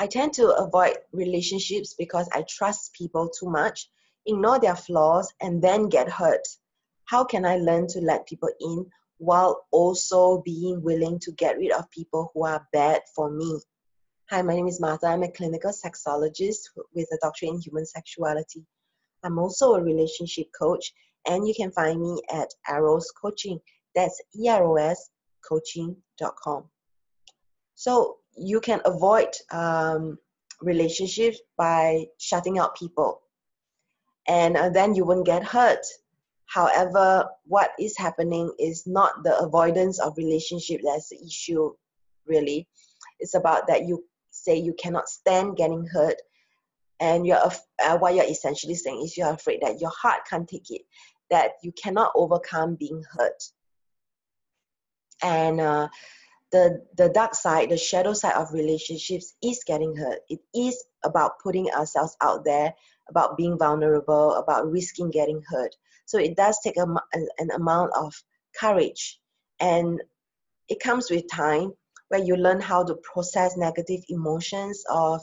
I tend to avoid relationships because I trust people too much, ignore their flaws, and then get hurt. How can I learn to let people in while also being willing to get rid of people who are bad for me? Hi, my name is Martha. I'm a clinical sexologist with a doctorate in human sexuality. I'm also a relationship coach, and you can find me at Eros Coaching. That's EROS coaching.com. So you can avoid relationships by shutting out people, and then you won't get hurt. However, what is happening is not the avoidance of relationship that's the issue, really. It's about that you say you cannot stand getting hurt, and what you're essentially saying is you're afraid that your heart can't take it, that you cannot overcome being hurt. And the dark side, the shadow side of relationships is getting hurt. It is about putting ourselves out there, about being vulnerable, about risking getting hurt. So it does take an amount of courage, and it comes with time where you learn how to process negative emotions of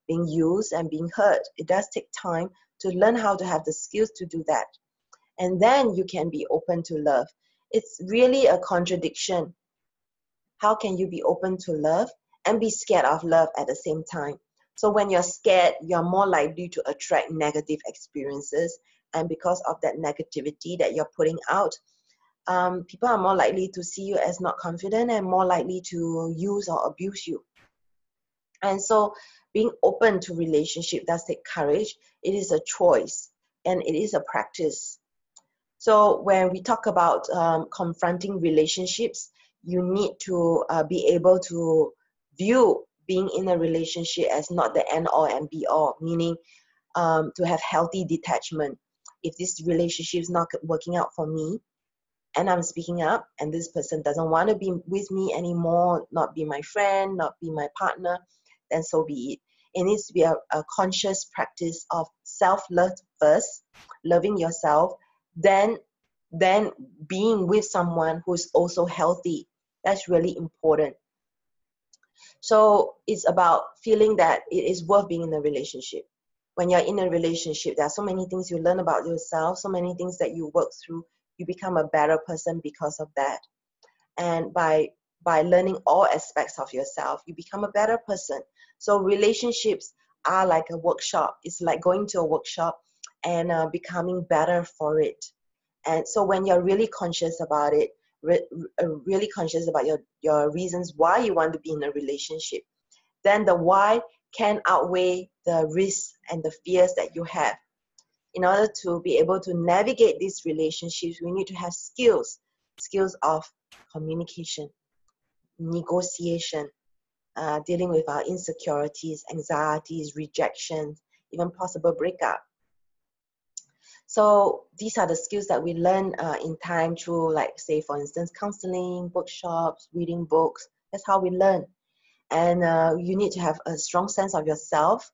being used and being hurt. It does take time to learn how to have the skills to do that. And then you can be open to love. It's really a contradiction. How can you be open to love and be scared of love at the same time? So when you're scared, you're more likely to attract negative experiences. And because of that negativity that you're putting out, people are more likely to see you as not confident and more likely to use or abuse you. And so being open to relationship does take courage. It is a choice and it is a practice. So when we talk about confronting relationships, you need to be able to view being in a relationship as not the end all and be all, meaning to have healthy detachment. If this relationship is not working out for me and I'm speaking up and this person doesn't want to be with me anymore, not be my friend, not be my partner, then so be it. It needs to be a conscious practice of self-love first, loving yourself, then being with someone who's also healthy. That's really important. So it's about feeling that it is worth being in a relationship. When you're in a relationship, there are so many things you learn about yourself, so many things that you work through. You become a better person because of that. And by learning all aspects of yourself, you become a better person. So relationships are like a workshop. It's like going to a workshop and becoming better for it. And so when you're really conscious about it, really conscious about your reasons why you want to be in a relationship, then the why can outweigh the risks and the fears that you have. In order to be able to navigate these relationships, we need to have skills of communication, negotiation, dealing with our insecurities, anxieties, rejections, even possible breakup. So these are the skills that we learn in time through, like, say, for instance, counseling, workshops, reading books. That's how we learn. And you need to have a strong sense of yourself,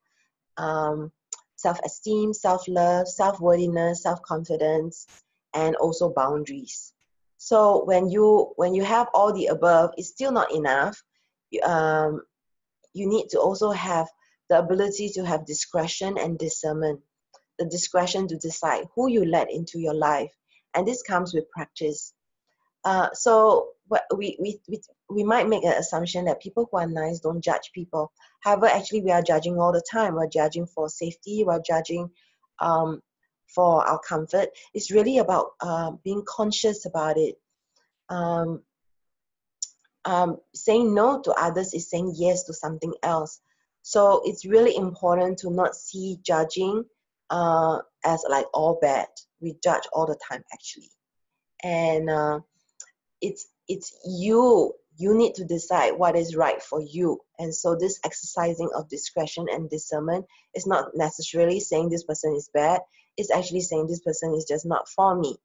self-esteem, self-love, self-worthiness, self-confidence, and also boundaries. So when you have all the above, it's still not enough. You need to also have the ability to have discretion and discernment. The discretion to decide who you let into your life, and this comes with practice. So we might make an assumption that people who are nice don't judge people. However, actually we are judging all the time. We're judging for safety. We're judging for our comfort. It's really about being conscious about it. Saying no to others is saying yes to something else. So it's really important to not see judging as like all bad. We judge all the time, actually. And it's you need to decide what is right for you. And so this exercising of discretion and discernment is not necessarily saying this person is bad. It's actually saying this person is just not for me.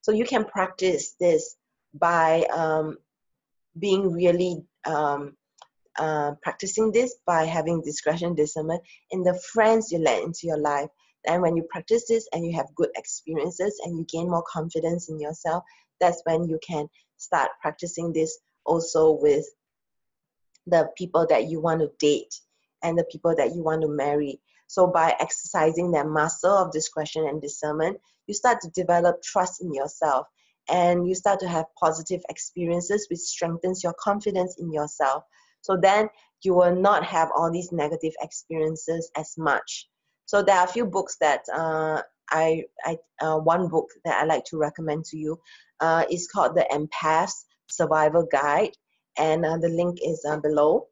So you can practice this by being really practicing this by having discretion, discernment in the friends you let into your life. And when you practice this and you have good experiences and you gain more confidence in yourself, that's when you can start practicing this also with the people that you want to date. and the people that you want to marry. So by exercising that muscle of discretion and discernment, you start to develop trust in yourself, and you start to have positive experiences, which strengthens your confidence in yourself. So then you will not have all these negative experiences as much. So there are a few books that one book that I like to recommend to you is called The Empath's Survival Guide, and the link is below.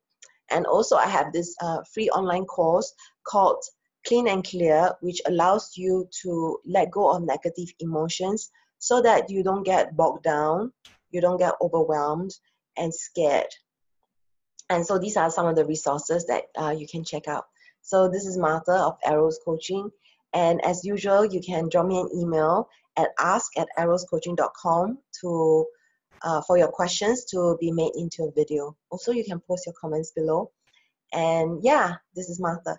And also I have this free online course called Clean and Clear, which allows you to let go of negative emotions so that you don't get bogged down, you don't get overwhelmed and scared. And so these are some of the resources that you can check out. So this is Martha of Eros Coaching. And as usual, you can drop me an email at ask@eroscoaching.com to for your questions to be made into a video. Also, you can post your comments below. And yeah, this is Martha.